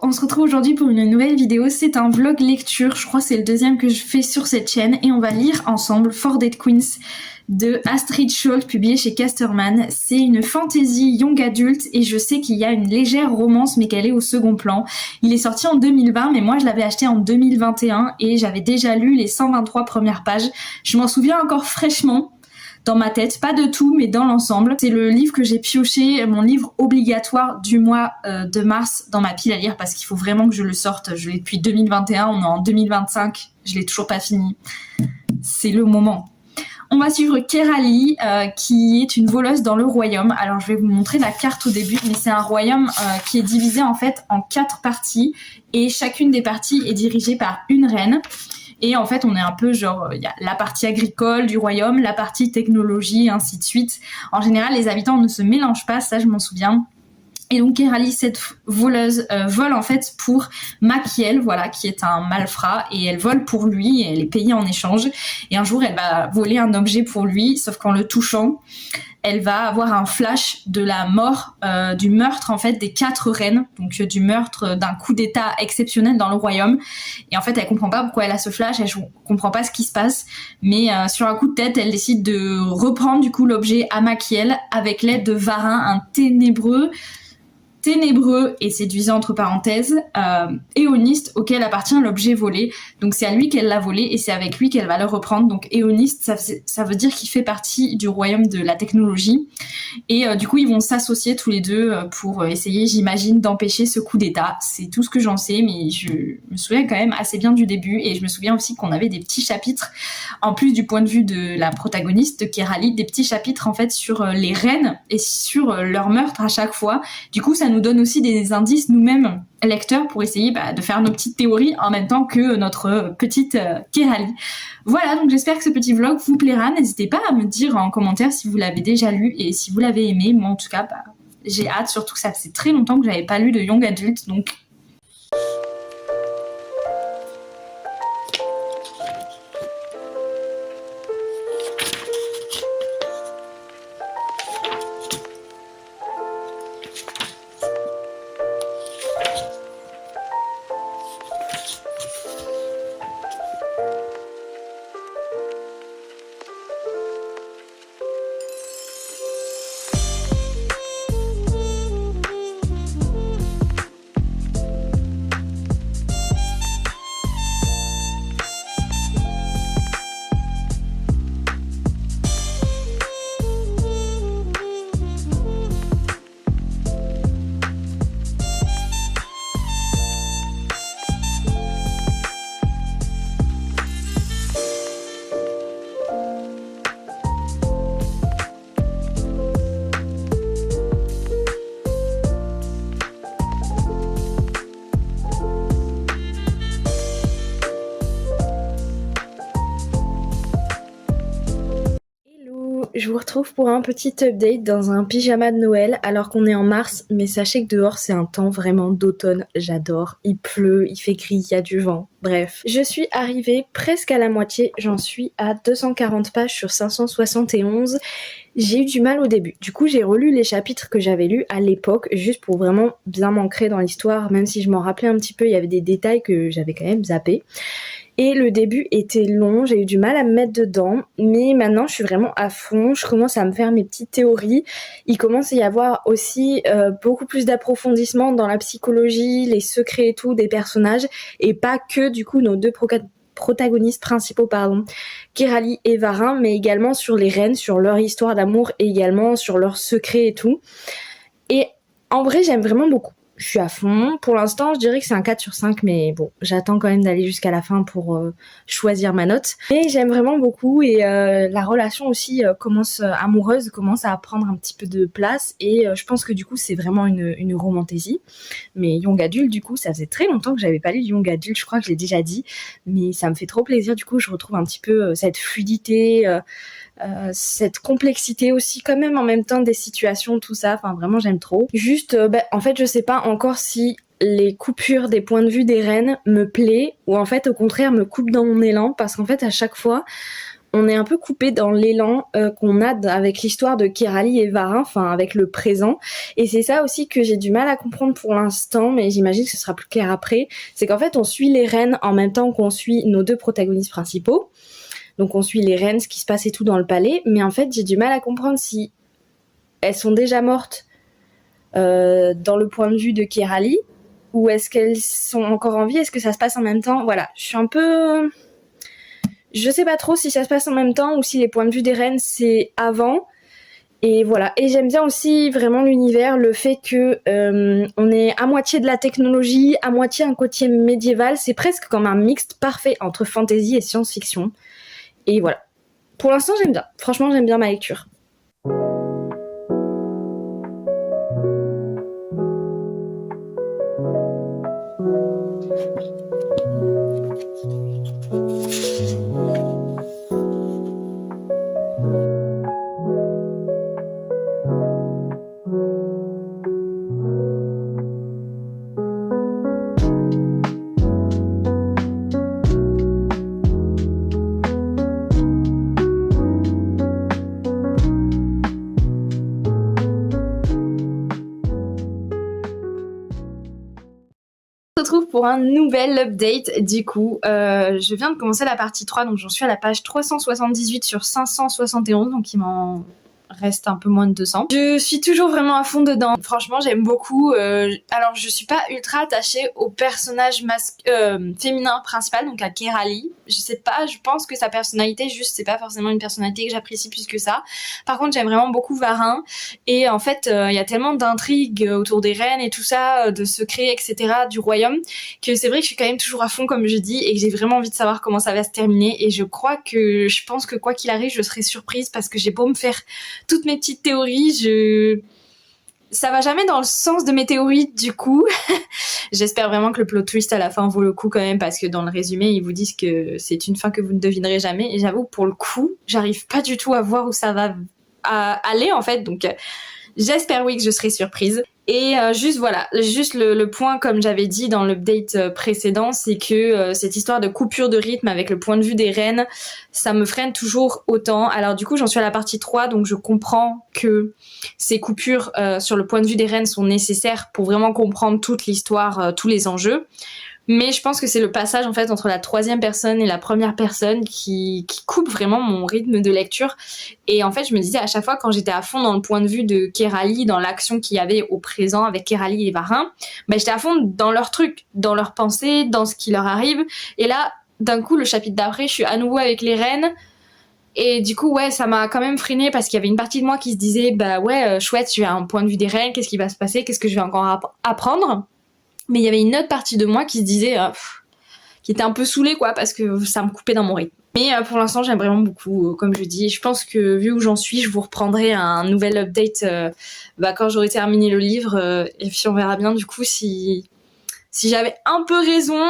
on se retrouve aujourd'hui pour une nouvelle vidéo. C'est un vlog lecture, je crois que c'est le deuxième que je fais sur cette chaîne et on va lire ensemble For Dead Queens de Astrid Scholl, publié chez Casterman. C'est une fantasy young adulte et je sais qu'il y a une légère romance mais qu'elle est au second plan. Il est sorti en 2020 mais moi je l'avais acheté en 2021 et j'avais déjà lu les 123 premières pages. Je m'en souviens encore fraîchement dans ma tête, pas de tout mais dans l'ensemble. C'est le livre que j'ai pioché, mon livre obligatoire du mois de mars dans ma pile à lire parce qu'il faut vraiment que je le sorte. Je l'ai depuis 2021, on est en 2025, je l'ai toujours pas fini. C'est le moment. On va suivre Kerali, qui est une voleuse dans le royaume. Alors je vais vous montrer la carte au début, mais c'est un royaume qui est divisé en fait en 4 parties et chacune des parties est dirigée par une reine. Et en fait, on est un peu genre, il y a la partie agricole du royaume, la partie technologie, et ainsi de suite. En général, les habitants ne se mélangent pas, ça je m'en souviens. Et donc Kerali, cette voleuse, vole en fait pour Makiel, voilà, qui est un malfrat, et elle vole pour lui, et elle est payée en échange. Et un jour, elle va voler un objet pour lui, sauf qu'en le touchant, elle va avoir un flash de la mort, du meurtre en fait des 4 reines, donc du meurtre d'un coup d'état exceptionnel dans le royaume. Et en fait, elle comprend pas pourquoi elle a ce flash, elle comprend pas ce qui se passe, mais sur un coup de tête, elle décide de reprendre du coup l'objet à Makiel avec l'aide de Varin, un ténébreux et séduisant entre parenthèses, éoniste auquel appartient l'objet volé. Donc c'est à lui qu'elle l'a volé et c'est avec lui qu'elle va le reprendre. Donc éoniste, ça veut dire qu'il fait partie du royaume de la technologie. Et du coup, ils vont s'associer tous les deux pour essayer, j'imagine, d'empêcher ce coup d'état. C'est tout ce que j'en sais, mais je me souviens quand même assez bien du début. Et je me souviens aussi qu'on avait des petits chapitres, en plus du point de vue de la protagoniste, de Kerali, des petits chapitres en fait sur les reines et sur leur meurtre à chaque fois. Du coup, ça nous donne aussi des indices nous-mêmes lecteurs pour essayer de faire nos petites théories en même temps que notre petite Kerali. Voilà, donc j'espère que ce petit vlog vous plaira. N'hésitez pas à me dire en commentaire si vous l'avez déjà lu et si vous l'avez aimé. Moi en tout cas, j'ai hâte, surtout que ça faisait très longtemps que j'avais pas lu de young adult, donc je vous retrouve pour un petit update dans un pyjama de Noël alors qu'on est en mars, mais sachez que dehors c'est un temps vraiment d'automne, j'adore, il pleut, il fait gris, il y a du vent, bref. Je suis arrivée presque à la moitié, j'en suis à 240 pages sur 571, j'ai eu du mal au début. Du coup j'ai relu les chapitres que j'avais lus à l'époque, juste pour vraiment bien m'ancrer dans l'histoire, même si je m'en rappelais un petit peu, il y avait des détails que j'avais quand même zappés. Et le début était long, j'ai eu du mal à me mettre dedans, mais maintenant je suis vraiment à fond, je commence à me faire mes petites théories. Il commence à y avoir aussi beaucoup plus d'approfondissement dans la psychologie, les secrets et tout des personnages, et pas que du coup nos deux protagonistes principaux, Kerali et Varin, mais également sur les reines, sur leur histoire d'amour et également sur leurs secrets et tout. Et en vrai j'aime vraiment beaucoup. Je suis à fond. Pour l'instant, je dirais que c'est un 4 sur 5, mais bon, j'attends quand même d'aller jusqu'à la fin pour choisir ma note. Mais j'aime vraiment beaucoup et la relation aussi amoureuse commence à prendre un petit peu de place et je pense que du coup, c'est vraiment une romantaisie. Mais young adulte, du coup, ça faisait très longtemps que j'avais pas lu young adulte, je crois que je l'ai déjà dit, mais ça me fait trop plaisir. Du coup, je retrouve un petit peu cette fluidité, cette complexité aussi quand même en même temps des situations, tout ça, enfin vraiment j'aime trop. Juste en fait je sais pas encore si les coupures des points de vue des reines me plaît ou en fait au contraire me coupe dans mon élan parce qu'en fait à chaque fois on est un peu coupé dans l'élan qu'on a avec l'histoire de Kiralie et Varin, enfin avec le présent. Et c'est ça aussi que j'ai du mal à comprendre pour l'instant, mais j'imagine que ce sera plus clair après. C'est qu'en fait, on suit les reines en même temps qu'on suit nos deux protagonistes principaux. Donc on suit les reines, ce qui se passe et tout dans le palais. Mais en fait, j'ai du mal à comprendre si elles sont déjà mortes dans le point de vue de Kiralie, ou est-ce qu'elles sont encore en vie? Est-ce que ça se passe en même temps? Voilà, je suis un peu... Je sais pas trop si ça se passe en même temps ou si les points de vue des reines c'est avant. Et voilà. Et j'aime bien aussi vraiment l'univers, le fait que on est à moitié de la technologie, à moitié un côté médiéval. C'est presque comme un mixte parfait entre fantasy et science-fiction. Et voilà. Pour l'instant, j'aime bien. Franchement, j'aime bien ma lecture. On se retrouve pour un nouvel update. Du coup, je viens de commencer la partie 3, donc j'en suis à la page 378 sur 571, donc il m'en reste un peu moins de 200. Je suis toujours vraiment à fond dedans. Franchement, j'aime beaucoup. Alors, je suis pas ultra attachée au personnage féminin principal, donc à Kiralie. Je sais pas, je pense que sa personnalité, juste, c'est pas forcément une personnalité que j'apprécie plus que ça. Par contre, j'aime vraiment beaucoup Varin. Et en fait, il y a tellement d'intrigues autour des reines et tout ça, de secrets, etc., du royaume, que c'est vrai que je suis quand même toujours à fond, comme je dis, et que j'ai vraiment envie de savoir comment ça va se terminer. Et je pense que quoi qu'il arrive, je serai surprise parce que j'ai beau me faire toutes mes petites théories, ça va jamais dans le sens de mes théories du coup. J'espère vraiment que le plot twist à la fin vaut le coup quand même, parce que dans le résumé ils vous disent que c'est une fin que vous ne devinerez jamais, et j'avoue pour le coup j'arrive pas du tout à voir où ça va aller en fait, donc j'espère oui que je serai surprise. Et juste voilà, juste le point comme j'avais dit dans l'update précédent, c'est que cette histoire de coupure de rythme avec le point de vue des reines, ça me freine toujours autant. Alors du coup j'en suis à la partie 3, donc je comprends que ces coupures sur le point de vue des reines sont nécessaires pour vraiment comprendre toute l'histoire, tous les enjeux. Mais je pense que c'est le passage en fait entre la troisième personne et la première personne qui coupe vraiment mon rythme de lecture. Et en fait, je me disais à chaque fois quand j'étais à fond dans le point de vue de Kiralie, dans l'action qu'il y avait au présent avec Kiralie et Varin, bah, j'étais à fond dans leurs trucs, dans leurs pensées, dans ce qui leur arrive. Et là, d'un coup, le chapitre d'après, je suis à nouveau avec les reines. Et du coup, ouais, ça m'a quand même freiné parce qu'il y avait une partie de moi qui se disait, bah ouais, chouette, je suis à un point de vue des reines, qu'est-ce qui va se passer, qu'est-ce que je vais encore apprendre. Mais il y avait une autre partie de moi qui se disait, qui était un peu saoulée quoi, parce que ça me coupait dans mon rythme. Mais pour l'instant j'aime vraiment beaucoup, comme je dis. Je pense que vu où j'en suis, je vous reprendrai un nouvel update quand j'aurai terminé le livre, et puis on verra bien du coup si j'avais un peu raison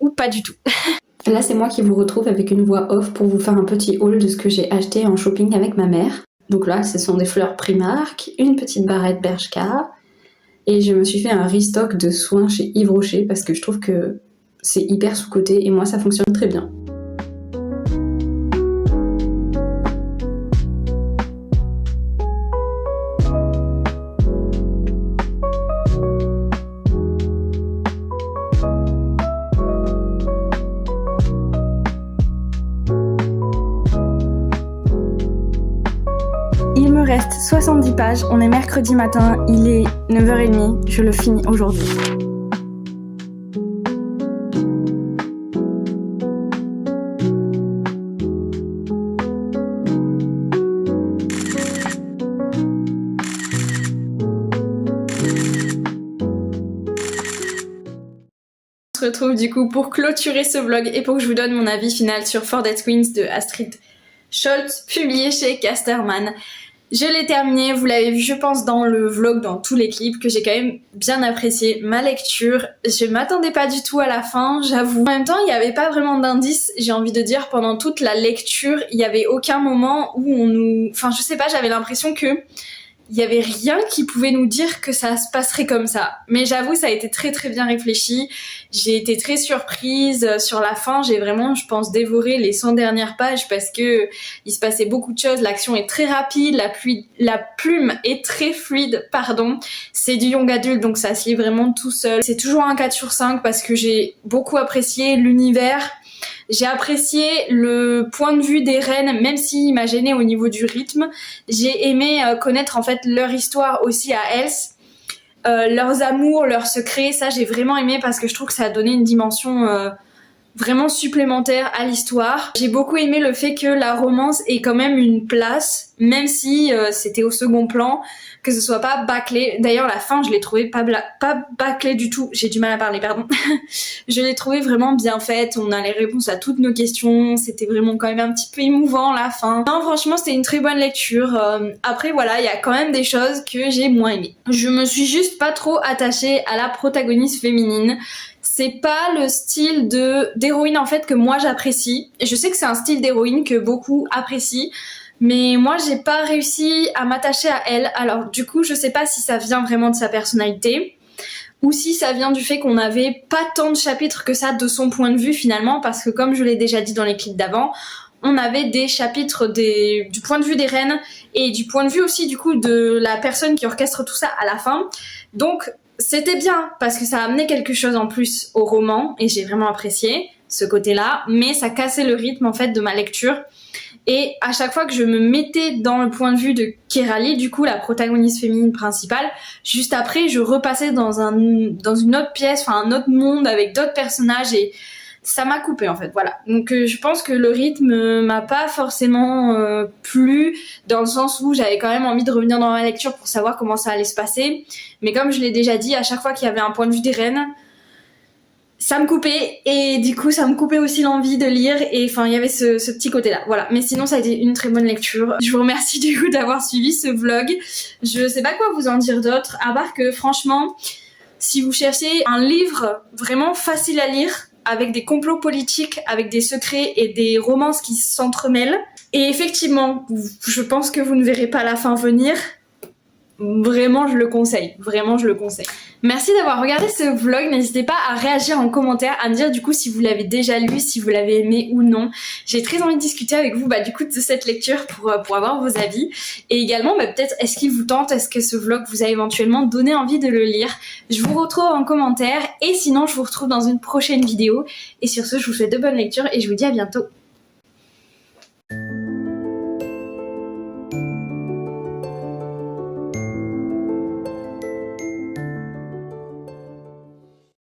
ou pas du tout. Là c'est moi qui vous retrouve avec une voix off pour vous faire un petit haul de ce que j'ai acheté en shopping avec ma mère. Donc là ce sont des fleurs Primark, une petite barrette Bershka, et je me suis fait un restock de soins chez Yves Rocher parce que je trouve que c'est hyper sous-coté et moi ça fonctionne très bien. Il me reste 70 pages, on est mercredi matin, il est 9h30, je le finis aujourd'hui. On se retrouve du coup pour clôturer ce vlog et pour que je vous donne mon avis final sur For Dead Queens de Astrid Scholz, publié chez Casterman. Je l'ai terminé, vous l'avez vu je pense dans le vlog, dans tous les clips, que j'ai quand même bien apprécié ma lecture. Je m'attendais pas du tout à la fin, j'avoue. En même temps, il n'y avait pas vraiment d'indice, j'ai envie de dire, pendant toute la lecture, il n'y avait aucun moment où on nous... Enfin, je sais pas, j'avais l'impression que il y avait rien qui pouvait nous dire que ça se passerait comme ça. Mais j'avoue, ça a été très très bien réfléchi. J'ai été très surprise. Sur la fin, j'ai vraiment, je pense, dévoré les 100 dernières pages parce que il se passait beaucoup de choses. L'action est très rapide, la plume est très fluide, pardon. C'est du young adulte, donc ça se lit vraiment tout seul. C'est toujours un 4 sur 5 parce que j'ai beaucoup apprécié l'univers. J'ai apprécié le point de vue des reines, même s'il m'a gêné au niveau du rythme. J'ai aimé connaître en fait leur histoire aussi à Else, leurs amours, leurs secrets. Ça, j'ai vraiment aimé parce que je trouve que ça a donné une dimension vraiment supplémentaire à l'histoire. J'ai beaucoup aimé le fait que la romance ait quand même une place, même si c'était au second plan, que ce soit pas bâclé. D'ailleurs, la fin, je l'ai trouvé pas bâclé du tout. J'ai du mal à parler, pardon. Je l'ai trouvé vraiment bien faite. On a les réponses à toutes nos questions. C'était vraiment quand même un petit peu émouvant, la fin. Non, franchement, c'était une très bonne lecture. Après, voilà, il y a quand même des choses que j'ai moins aimées. Je me suis juste pas trop attachée à la protagoniste féminine. C'est pas le style d'héroïne en fait que moi j'apprécie. Je sais que c'est un style d'héroïne que beaucoup apprécient, mais moi j'ai pas réussi à m'attacher à elle. Alors du coup, je sais pas si ça vient vraiment de sa personnalité ou si ça vient du fait qu'on n'avait pas tant de chapitres que ça de son point de vue finalement, parce que comme je l'ai déjà dit dans les clips d'avant, on avait des chapitres du point de vue des reines et du point de vue aussi du coup de la personne qui orchestre tout ça à la fin. Donc c'était bien parce que ça a amené quelque chose en plus au roman et j'ai vraiment apprécié ce côté-là, mais ça cassait le rythme en fait de ma lecture. Et à chaque fois que je me mettais dans le point de vue de Kerali, du coup la protagoniste féminine principale, juste après je repassais dans une autre pièce, enfin un autre monde avec d'autres personnages et ça m'a coupé en fait, voilà. Donc je pense que le rythme m'a pas forcément plu, dans le sens où j'avais quand même envie de revenir dans ma lecture pour savoir comment ça allait se passer. Mais comme je l'ai déjà dit, à chaque fois qu'il y avait un point de vue des reines, ça me coupait et du coup ça me coupait aussi l'envie de lire et enfin il y avait ce petit côté là, voilà. Mais sinon ça a été une très bonne lecture. Je vous remercie du coup d'avoir suivi ce vlog. Je sais pas quoi vous en dire d'autre, à part que franchement, si vous cherchez un livre vraiment facile à lire, avec des complots politiques, avec des secrets et des romances qui s'entremêlent. Et effectivement, je pense que vous ne verrez pas la fin venir. Vraiment, je le conseille. Vraiment, je le conseille. Merci d'avoir regardé ce vlog. N'hésitez pas à réagir en commentaire, à me dire du coup si vous l'avez déjà lu, si vous l'avez aimé ou non. J'ai très envie de discuter avec vous du coup de cette lecture pour avoir vos avis. Et également, peut-être, est-ce qu'il vous tente? Est-ce que ce vlog vous a éventuellement donné envie de le lire? Je vous retrouve en commentaire. Et sinon, je vous retrouve dans une prochaine vidéo. Et sur ce, je vous souhaite de bonnes lectures et je vous dis à bientôt.